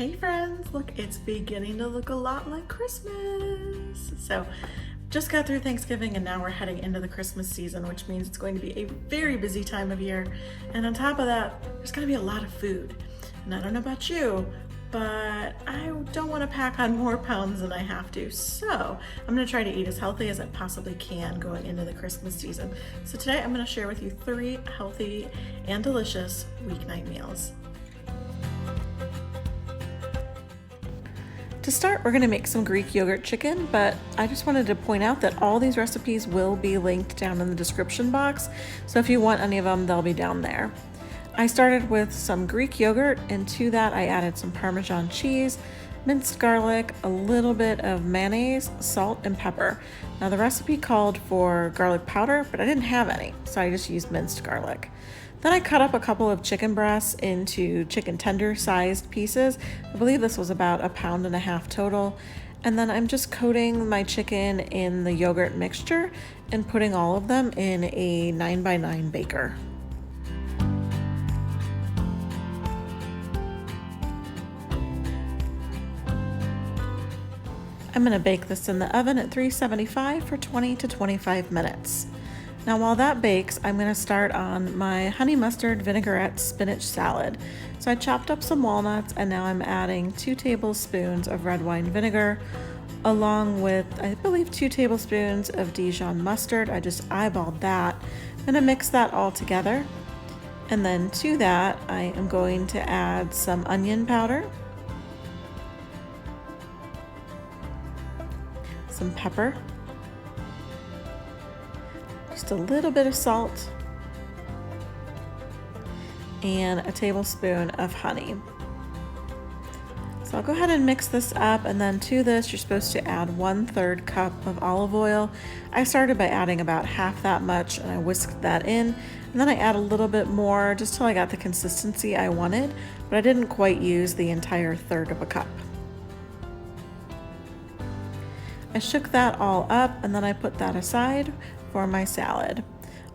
Hey friends, look, it's beginning to look a lot like Christmas. So just got through Thanksgiving and now we're heading into the Christmas season, which means it's going to be a very busy time of year. And on top of that, there's gonna be a lot of food. And I don't know about you, but I don't want to pack on more pounds than I have to. So I'm gonna try to eat as healthy as I possibly can going into the Christmas season. So today I'm gonna share with you 3 healthy and delicious weeknight meals. To start, we're gonna make some Greek yogurt chicken, but I just wanted to point out that all these recipes will be linked down in the description box. So if you want any of them, they'll be down there. I started with some Greek yogurt, and to that I added some Parmesan cheese, minced garlic, a little bit of mayonnaise, salt, and pepper. Now the recipe called for garlic powder, but I didn't have any, so I just used minced garlic. Then I cut up a couple of chicken breasts into chicken tender sized pieces. I believe this was about 1.5 pounds total. And then I'm just coating my chicken in the yogurt mixture and putting all of them in a 9x9 baker. I'm gonna bake this in the oven at 375 for 20 to 25 minutes. Now while that bakes, I'm gonna start on my honey mustard vinaigrette spinach salad. So I chopped up some walnuts and now I'm adding 2 tablespoons of red wine vinegar along with, I believe, 2 tablespoons of Dijon mustard. I just eyeballed that. I'm gonna mix that all together. And then to that, I am going to add some onion powder, some pepper, just a little bit of salt, and a tablespoon of honey. So I'll go ahead and mix this up, and then to this you're supposed to add 1/3 cup of olive oil. I started by adding about half that much and I whisked that in, and then I add a little bit more just till I got the consistency I wanted, but I didn't quite use the entire 1/3 of a cup. I shook that all up and then I put that aside for my salad.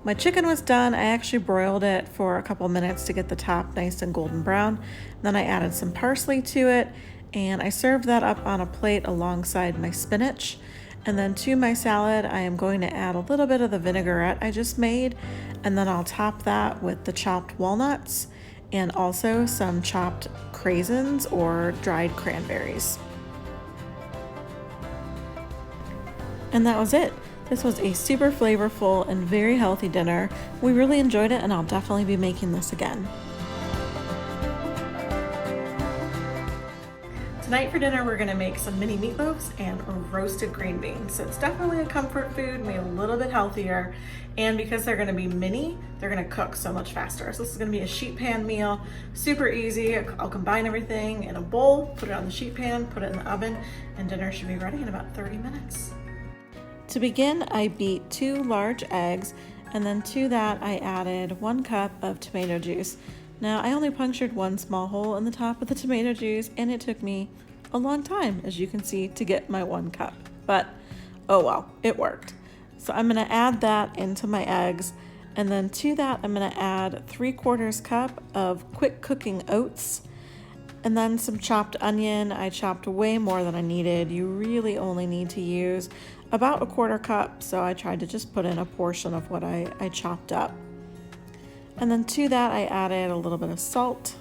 My chicken was done. I actually broiled it for a couple minutes to get the top nice and golden brown. Then I added some parsley to it and I served that up on a plate alongside my spinach. And then to my salad, I am going to add a little bit of the vinaigrette I just made, and then I'll top that with the chopped walnuts and also some chopped craisins or dried cranberries. And that was it. This was a super flavorful and very healthy dinner. We really enjoyed it and I'll definitely be making this again. Tonight for dinner we're gonna make some mini meatloaves and roasted green beans. So it's definitely a comfort food, made a little bit healthier. And because they're gonna be mini, they're gonna cook so much faster. So this is gonna be a sheet pan meal, super easy. I'll combine everything in a bowl, put it on the sheet pan, put it in the oven, and dinner should be ready in about 30 minutes. To begin, I beat 2 large eggs, and then to that I added 1 cup of tomato juice. Now I only punctured 1 small hole in the top of the tomato juice, and it took me a long time, as you can see, to get my 1 cup. But oh well, it worked. So I'm gonna add that into my eggs, and then to that I'm gonna add 3/4 cup of quick cooking oats, and then some chopped onion. I chopped way more than I needed. You really only need to use about 1/4 cup, so I tried to just put in a portion of what I chopped up. And then to that I added a little bit of salt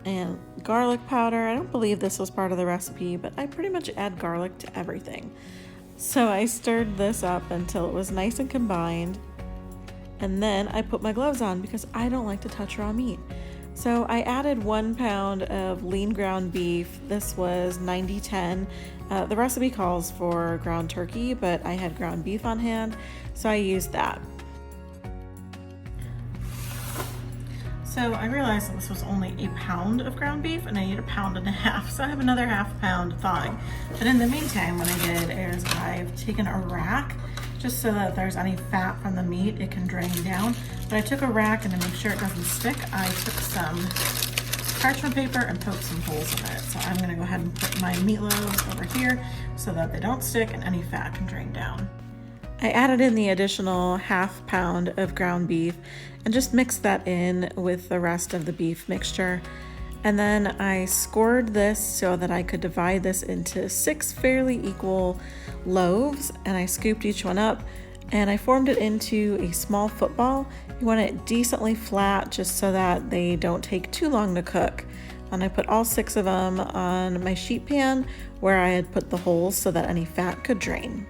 and garlic powder. I don't believe this was part of the recipe, but I pretty much add garlic to everything. So I stirred this up until it was nice and combined, and then I put my gloves on because I don't like to touch raw meat. So I added 1 pound of lean ground beef. This was 90-10. The recipe calls for ground turkey, but I had ground beef on hand, so I used that. So I realized that this was only 1 pound of ground beef and I need 1.5 pounds, so I have another 1/2 pound thawing. But in the meantime, what I did is I've taken a rack just so that if there's any fat from the meat, it can drain down. But I took a rack, and to make sure it doesn't stick, I took some parchment paper and poked some holes in it. So I'm gonna go ahead and put my meatloaves over here so that they don't stick and any fat can drain down. I added in the additional ½ pound of ground beef and just mixed that in with the rest of the beef mixture. And then I scored this so that I could divide this into 6 fairly equal loaves, and I scooped each one up and I formed it into a small football. You want it decently flat just so that they don't take too long to cook. And I put all 6 of them on my sheet pan where I had put the holes so that any fat could drain.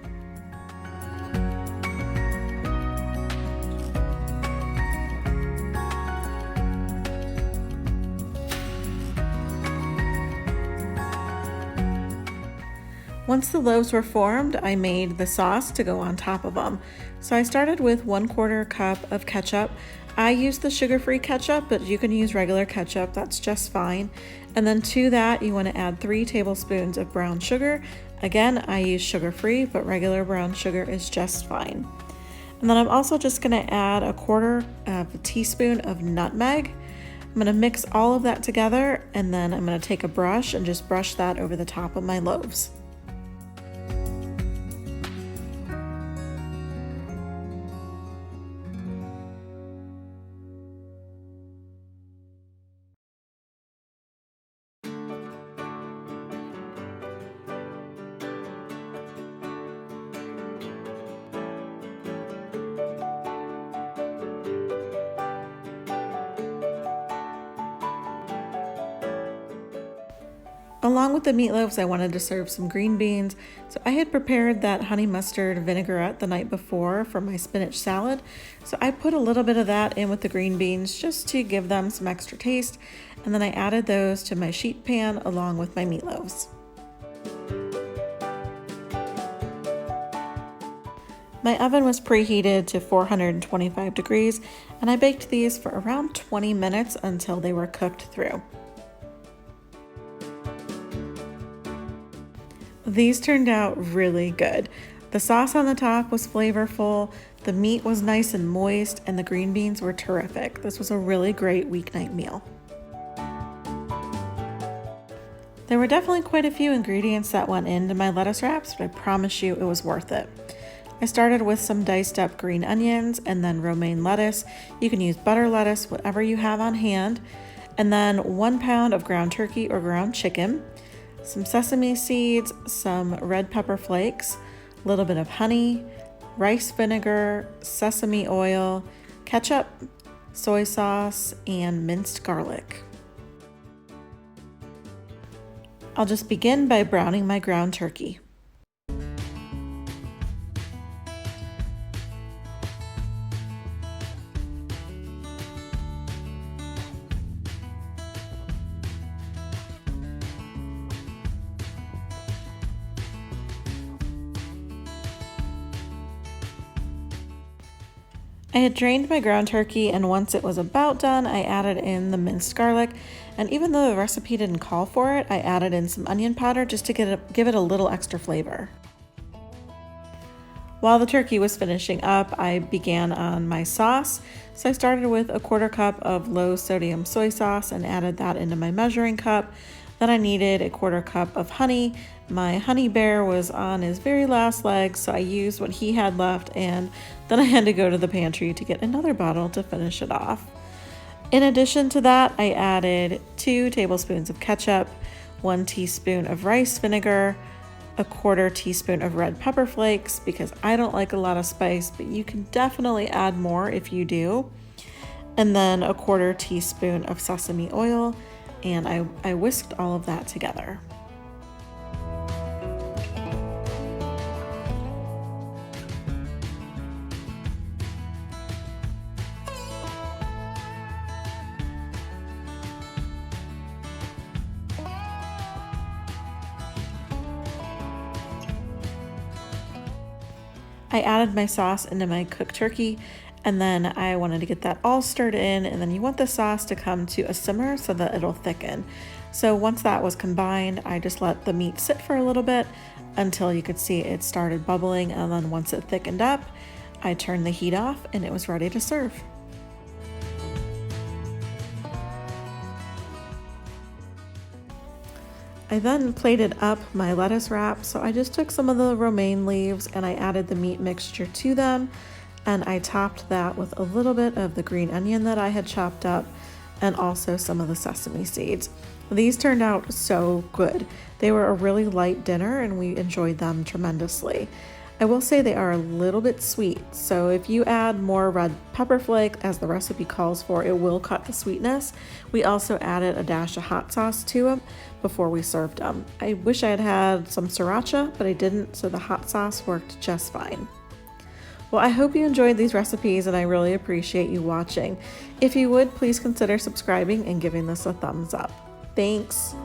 Once the loaves were formed, I made the sauce to go on top of them. So I started with 1/4 cup of ketchup. I used the sugar-free ketchup, but you can use regular ketchup, that's just fine. And then to that, you want to add 3 tablespoons of brown sugar. Again, I use sugar-free, but regular brown sugar is just fine. And then I'm also just going to add 1/4 of a teaspoon of nutmeg. I'm going to mix all of that together, and then I'm going to take a brush and just brush that over the top of my loaves. Along with the meatloaves, I wanted to serve some green beans, so I had prepared that honey mustard vinaigrette the night before for my spinach salad. So I put a little bit of that in with the green beans just to give them some extra taste, and then I added those to my sheet pan along with my meatloaves. My oven was preheated to 425 degrees, and I baked these for around 20 minutes until they were cooked through. These turned out really good. The sauce on the top was flavorful, the meat was nice and moist, and the green beans were terrific. This was a really great weeknight meal. There were definitely quite a few ingredients that went into my lettuce wraps, but I promise you it was worth it. I started with some diced up green onions and then romaine lettuce. You can use butter lettuce, whatever you have on hand. And then 1 pound of ground turkey or ground chicken, some sesame seeds, some red pepper flakes, a little bit of honey, rice vinegar, sesame oil, ketchup, soy sauce, and minced garlic. I'll just begin by browning my ground turkey. I had drained my ground turkey, and once it was about done, I added in the minced garlic, and even though the recipe didn't call for it, I added in some onion powder just to give it a little extra flavor. While the turkey was finishing up, I began on my sauce. So I started with 1/4 cup of low sodium soy sauce and added that into my measuring cup. Then I needed 1/4 cup of honey. My honey bear was on his very last leg, so I used what he had left, and then I had to go to the pantry to get another bottle to finish it off. In addition to that, I added 2 tablespoons of ketchup, 1 teaspoon of rice vinegar, 1/4 teaspoon of red pepper flakes, because I don't like a lot of spice, but you can definitely add more if you do. And then 1/4 teaspoon of sesame oil, and I whisked all of that together. I added my sauce into my cooked turkey, and then I wanted to get that all stirred in, and then you want the sauce to come to a simmer so that it'll thicken. So once that was combined, I just let the meat sit for a little bit until you could see it started bubbling, and then once it thickened up, I turned the heat off and it was ready to serve. I then plated up my lettuce wrap, so I just took some of the romaine leaves and I added the meat mixture to them, and I topped that with a little bit of the green onion that I had chopped up and also some of the sesame seeds. These turned out so good. They were a really light dinner and we enjoyed them tremendously. I will say they are a little bit sweet, so if you add more red pepper flake as the recipe calls for, it will cut the sweetness. We also added a dash of hot sauce to them before we served them. I wish I had had some Sriracha, but I didn't, so the hot sauce worked just fine. Well, I hope you enjoyed these recipes and I really appreciate you watching. If you would, please consider subscribing and giving this a thumbs up. Thanks.